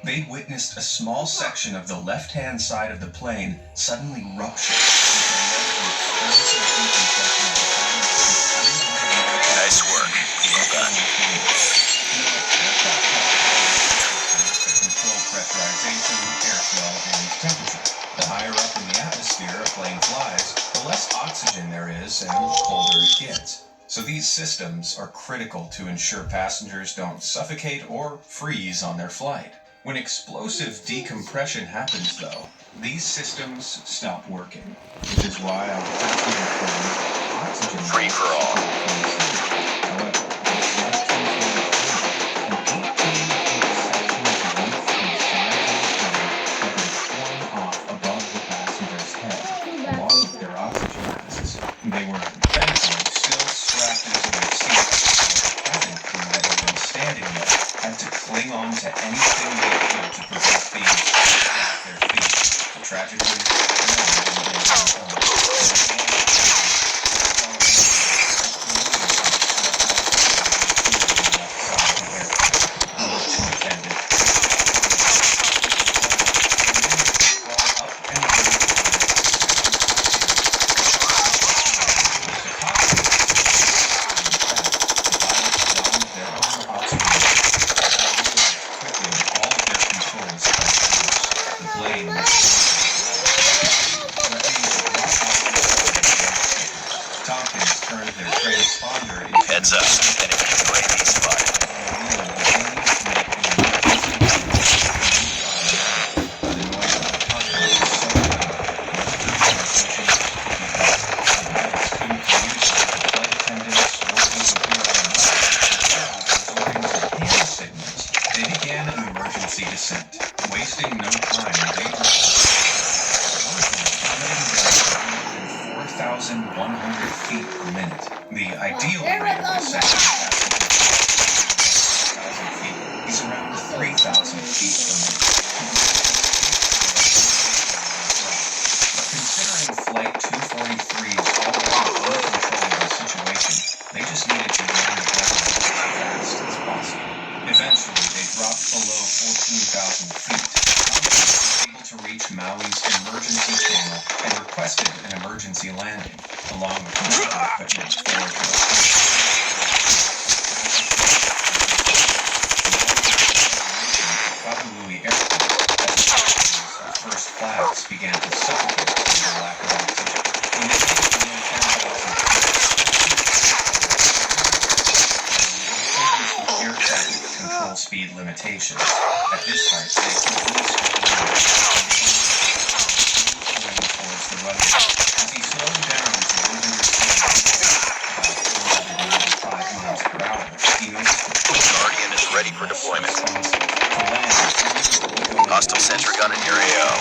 they witnessed a small section of the left-hand side of the plane suddenly rupture. Nice work. Well done. Control pressurization, airflow, and temperature. The higher up in the atmosphere a plane flies, the less oxygen there is and the colder it gets. So these systems are critical to ensure passengers don't suffocate or freeze on their flight. When explosive decompression happens, though, these systems stop working, which is why on passenger planes, oxygen Free for all. However, they were thankfully still strapped into their seats. The cabin crew that had been standing there had to cling on to anything they could to prevent being pushed off their feet. Tragically, Heads up, enemy UAV spotted. They began an emergency descent. Wasting no time, they 4,100 feet per minute. The ideal rate of descent is around 3,000 feet per minute. But considering Flight 243's already uncontrollable situation, they just needed to run the plane as fast as possible. Eventually, they dropped below 14,000 feet. Able to reach Maui's emergency channel and requested an emergency landing, along with medical equipment for Kahului Airport. As first flags began to suffocate due to lack of oxygen. When they hit below 10,000 air traffic control speed limitations. At this height, they could easily towards the runway. As he slowed down to 495 miles per hour, he noticed the Guardian is ready for deployment. Hostile sentry gun in your AO.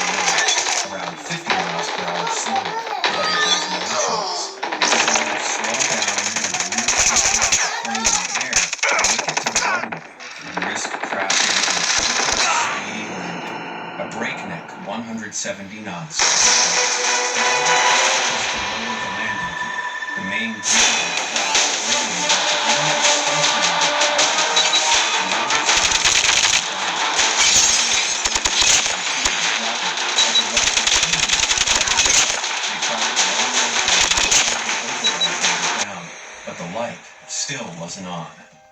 Around 50 miles per hour slower, but he has no choice. He decided to slow down and re-shift the plane in the air to make it to the runway and risk crashing into a speedy landing. A breakneck 170 knots. The main but the light still wasn't on.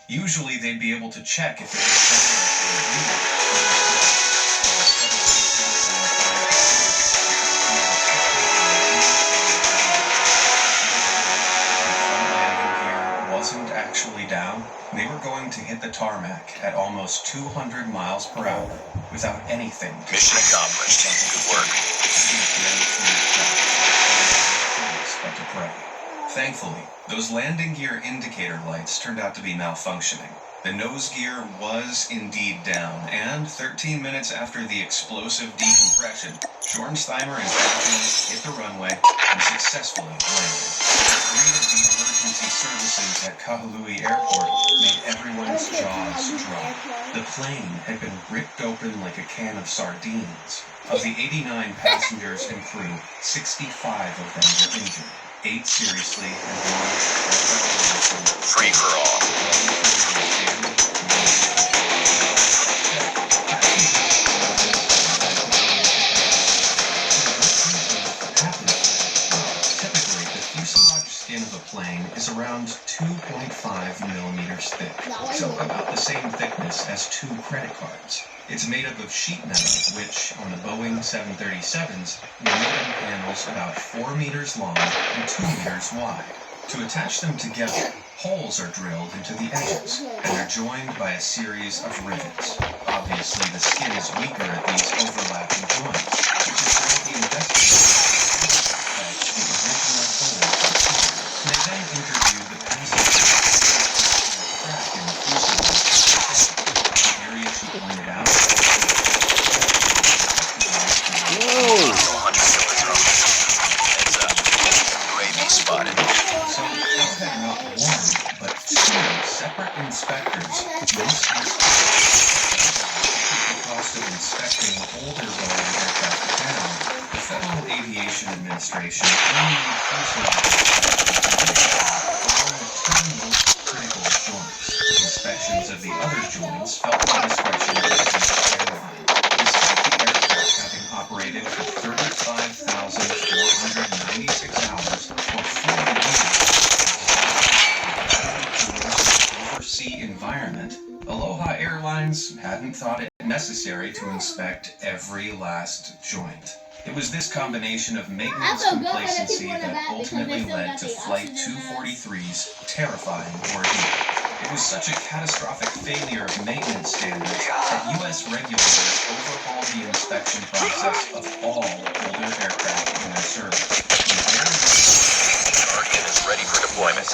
Usually they'd be able to check if it wasn't actually down. They were going to hit the tarmac at almost 200 miles per hour without anything. Mission accomplished. Good work. But to pray. Thankfully, those landing gear indicator lights turned out to be malfunctioning. The nose gear was indeed down, and 13 minutes after the explosive decompression, Schornsteimer and Bilionz hit the runway and successfully landed. The emergency services at Kahului Airport made everyone's jaws drop. The plane had been ripped open like a can of sardines. Of the 89 passengers and crew, 65 of them were injured. 8 seriously and 1 free for all. skin of a plane is around 2.5 millimeters thick, so about the same thickness as 2 credit cards. It's made up of sheet metal, which, on the Boeing 737s, were made in panels about 4 meters long and 2 meters wide. To attach them together, holes are drilled into the edges, and are joined by a series of rivets. Obviously, the skin is weaker at these overlapping joints, which is why the investigators fetched the original holes. They then interviewed the passengers crack in the fuselage. The area she pointed out. Hostile hunter killer drone. Heads up. UAV spotted. So they had not one, but 2 separate inspectors most the cost of inspecting older Boeing aircraft down. The Federal Aviation Administration only along with 2 most critical joints. Inspections of the other joints felt the discretion of the airline, despite the aircraft having operated for 35,496 hours or 40 years. Oversea environment, Aloha Airlines hadn't thought it necessary to inspect every last joint. It was this combination of maintenance complacency that ultimately led to Flight 243's terrifying ordeal. It was such a catastrophic failure of maintenance standards that U.S. regulators overhauled the inspection process of all older aircraft in their service. Target is ready for deployment.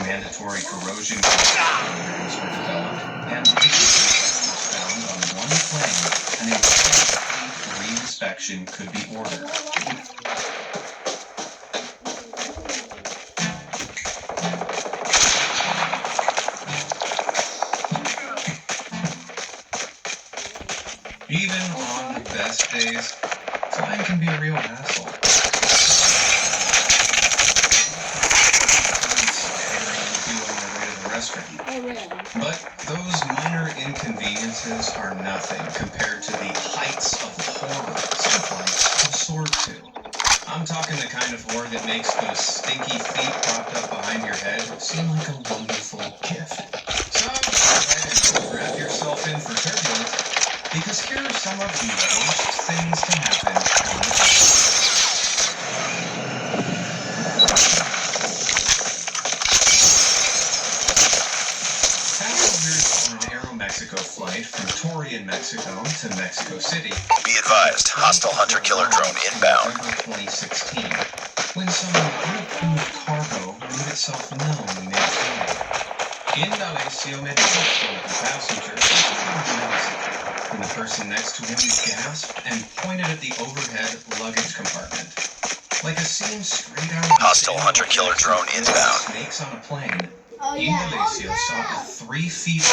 Mandatory corrosion control programs were developed, and issues was found on one plane, an entire re-inspection could be ordered. Even on the best days, flying can be a real hassle. But those minor inconveniences are nothing compared to the heights of horror some flights have soared to. I'm talking the kind of horror that makes those stinky feet propped up behind your head seem like a wonderful gift. So go ahead and strap yourself in for turbulence, because here are some of the worst things to happen on the flight. Mexico flight from Torre in Mexico to Mexico City. Be advised, hostile hunter killer drone inbound. November 2016, when some unapproved cargo made itself known mid-flight. In Dalesio Medina, the passenger when the person next to him gasped and pointed at the overhead luggage compartment. Like a scene straight out of hostile hunter killer drone inbound. Snakes on a plane. Indalecio saw a 3 feet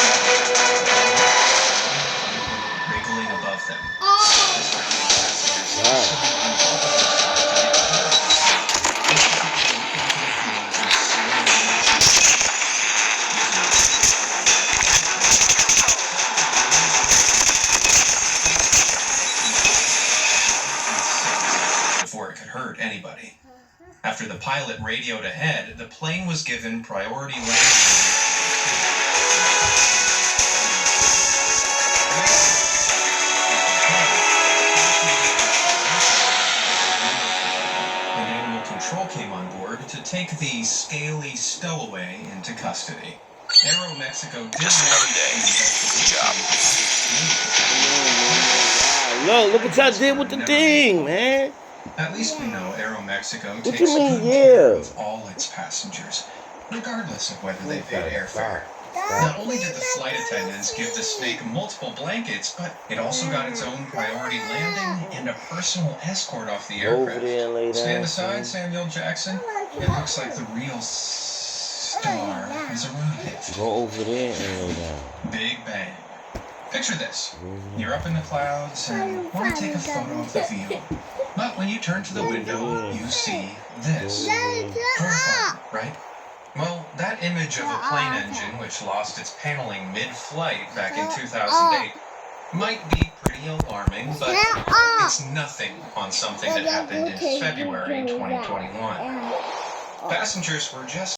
wriggling above them. Before it could hurt anybody. After the pilot radioed ahead, the plane was given priority landing. And Animal Control came on board to take the scaly stowaway into custody. Aero Mexico did just another day. Good job. Look what y'all did with the thing, man. At least we know Aero Mexico What takes you mean, good care yeah? of all its passengers, regardless of whether they paid airfare. Not only did the flight attendants give the snake multiple blankets, but it also got its own priority landing and a personal escort off the Go over aircraft. there and lay down. Stand aside, Samuel Jackson. It looks like the real star has arrived. Go over there and lay down. Big bang. Picture this. You're up in the clouds and want to take a photo of the view. But when you turn to the window, you see this. Profile, right? Well, that image of a plane engine which lost its paneling mid-flight back in 2008 might be pretty alarming, but it's nothing on something that happened in February 2021. Passengers were just